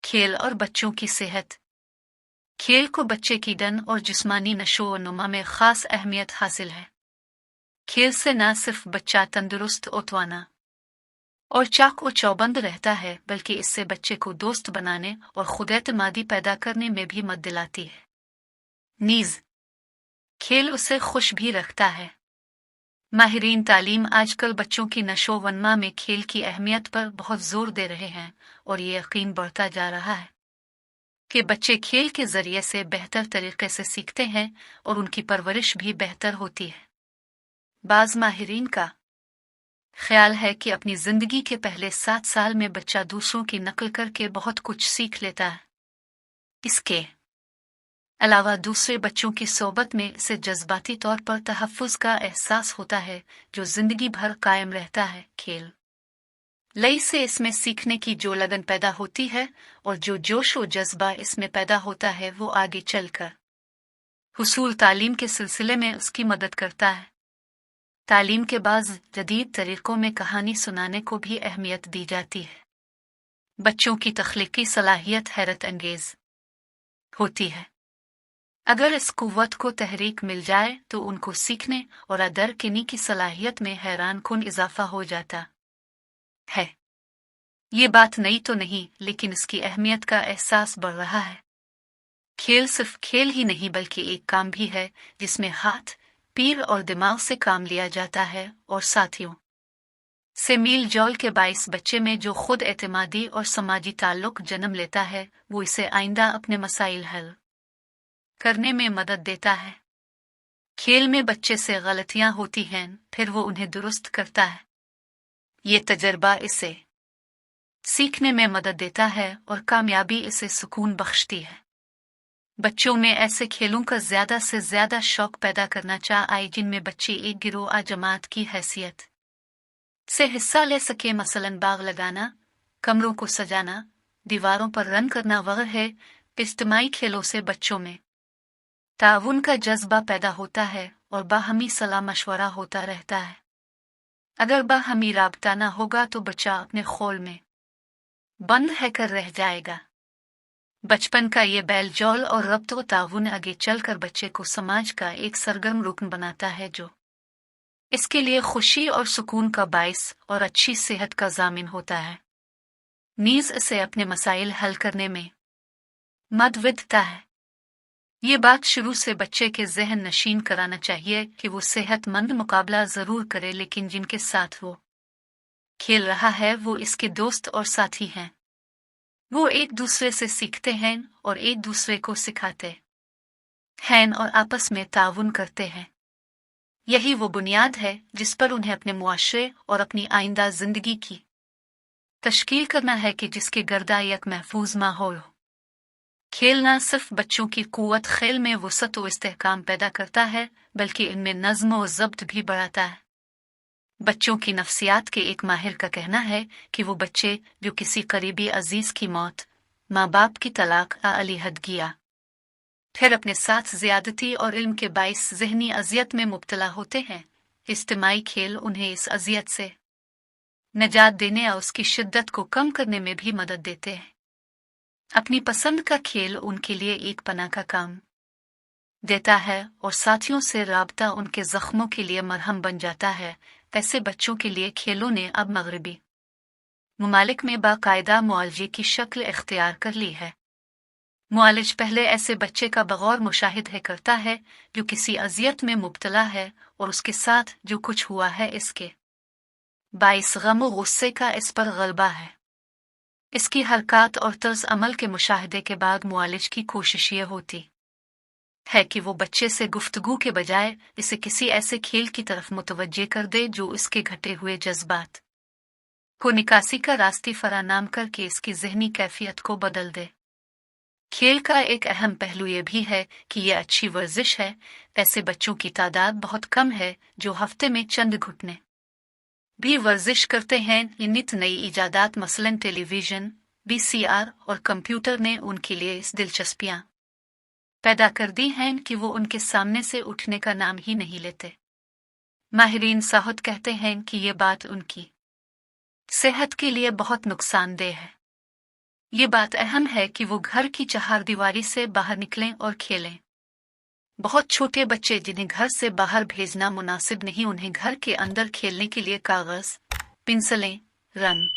खेल और बच्चों की सेहत। खेल को बच्चे की दन और जिस्मानी नशो और नुमा में खास अहमियत हासिल है। खेल से न सिर्फ बच्चा तंदुरुस्त ओतवाना और चाक और चौबंद रहता है, बल्कि इससे बच्चे को दोस्त बनाने और खुद-एतमादी पैदा करने में भी मदद दिलाती है। नीज खेल उसे खुश भी रखता है। माहिरीन तालीम आजकल बच्चों की नशो-वनमा में खेल की अहमियत पर बहुत जोर दे रहे हैं और ये यकीन बढ़ता जा रहा है कि बच्चे खेल के जरिए से बेहतर तरीके से सीखते हैं और उनकी परवरिश भी बेहतर होती है। बाज माहिरीन का ख्याल है कि अपनी जिंदगी के पहले 7 साल में बच्चा दूसरों की नकल करके बहुत कुछ सीख लेता है। इसके अलावा दूसरे बच्चों की सोबत में इसे जज्बाती तौर पर तहफ़्फ़ुज़ का एहसास होता है, जो जिंदगी भर कायम रहता है। खेल लई से इसमें सीखने की जो लगन पैदा होती है और जो जोश व जज्बा इसमें पैदा होता है, वो आगे चलकर हुसूल तालीम के सिलसिले में उसकी मदद करता है। तालीम के बाद जदीद तरीकों में कहानी सुनाने को भी अहमियत दी जाती है। बच्चों की तख्लीकी सलाहियत हैरत अंगेज होती है। अगर इस कुव्वत को तहरीक मिल जाए तो उनको सीखने और अदरकिनी की सलाहियत में हैरान कुन इजाफा हो जाता है। ये बात नई तो नहीं, लेकिन इसकी अहमियत का एहसास बढ़ रहा है। खेल सिर्फ खेल ही नहीं, बल्कि एक काम भी है जिसमें हाथ, पीर और दिमाग से काम लिया जाता है और साथियों से मील जौल के बाइस बच्चे में जो खुद एतमादी और समाजी ताल्लुक जन्म लेता है, वो इसे आइंदा अपने मसाइल हल करने में मदद देता है। खेल में बच्चे से गलतियां होती हैं, फिर वो उन्हें दुरुस्त करता है। ये तजर्बा इसे सीखने में मदद देता है और कामयाबी इसे सुकून बख्शती है। बच्चों में ऐसे खेलों का ज्यादा से ज्यादा शौक पैदा करना चाहिए जिनमें बच्चे एक गिरोह जमात की हैसियत से हिस्सा ले सके। मसलन बाग लगाना, कमरों को सजाना, दीवारों पर रन करना वगैरह है। इज्तिमाई खेलों से बच्चों में ताउन का जज्बा पैदा होता है और बाहमी सलाह मशवरा होता रहता है। अगर बाहमी राबता ना होगा तो बच्चा अपने खोल में बंद है कर रह जाएगा। बचपन का ये बैलजौल और रब्त व ताउन आगे चलकर बच्चे को समाज का एक सरगर्म रुकन बनाता है, जो इसके लिए खुशी और सुकून का बाइस और अच्छी सेहत का जामिन होता है। नीज इसे अपने मसाइल हल करने में मदद देता है। ये बात शुरू से बच्चे के जहन नशीन कराना चाहिए कि वो सेहतमंद मुकाबला जरूर करे, लेकिन जिनके साथ वो खेल रहा है वो इसके दोस्त और साथी हैं। वो एक दूसरे से सीखते हैं और एक दूसरे को सिखाते हैं और आपस में ताउन करते हैं। यही वो बुनियाद है जिस पर उन्हें अपने मुआशरे और अपनी आइंदा जिंदगी की तश्कील करना है कि जिसके गर्दा एक महफूज माहौल हो। खेल न सिर्फ बच्चों की कुव्वत खेल में वुसअत व इस्तेहकाम पैदा करता है, बल्कि इनमें नज़्म व ज़ब्त भी बढ़ाता है। बच्चों की नफ्सियात के एक माहिर का कहना है कि वो बच्चे जो किसी करीबी अजीज की मौत, माँ बाप की तलाक या अलहदगिया, फिर अपने साथ ज्यादती और इल्म के बाइस जहनी अजियत में मुब्तला होते हैं, इज्तिमाई खेल उन्हें इस अजियत से निजात देने और उसकी शिद्दत को कम करने में भी मदद देते हैं। अपनी पसंद का खेल उनके लिए एक पनाह का काम देता है और साथियों से राबता उनके जख्मों के लिए मरहम बन जाता है। ऐसे बच्चों के लिए खेलों ने अब मगरबी मुमालिक में बाकायदा मुआलजे की शक्ल इख्तियार कर ली है। मुआलिज पहले ऐसे बच्चे का बगौर मुशाहिदा करता है जो किसी अजियत में मुब्तला है और उसके साथ जो कुछ हुआ है इसके बाइस गम व गुस्से का इस पर गलबा है। इसकी हरकत और तर्ज अमल के मुशाहिदे के बाद मुआलिज की कोशिश ये होती है कि वो बच्चे से गुफ्तगू के बजाय इसे किसी ऐसे खेल की तरफ मुतवज्जे कर दे जो इसके घटे हुए जज्बात को निकासी का रास्ते फरानाम करके इसकी जहनी कैफियत को बदल दे। खेल का एक अहम पहलू ये भी है कि यह अच्छी वर्जिश है। ऐसे बच्चों की तादाद बहुत कम है जो हफ्ते में चंद घुटने भी वर्जिश करते हैं। ये नित नई इजादात मसलन टेलीविजन, VCR और कंप्यूटर ने उनके लिए इस दिलचस्पियां पैदा कर दी हैं कि वो उनके सामने से उठने का नाम ही नहीं लेते। माहिरीन साहत कहते हैं कि ये बात उनकी सेहत के लिए बहुत नुकसानदेह है। یہ بات اہم ہے کہ وہ گھر کی چہار دیواری سے باہر نکلیں اور کھیلیں۔ بہت چھوٹے بچے جنہیں گھر سے باہر بھیجنا مناسب نہیں، انہیں گھر کے اندر کھیلنے کے لیے کاغذ، پنسلیں، رنگ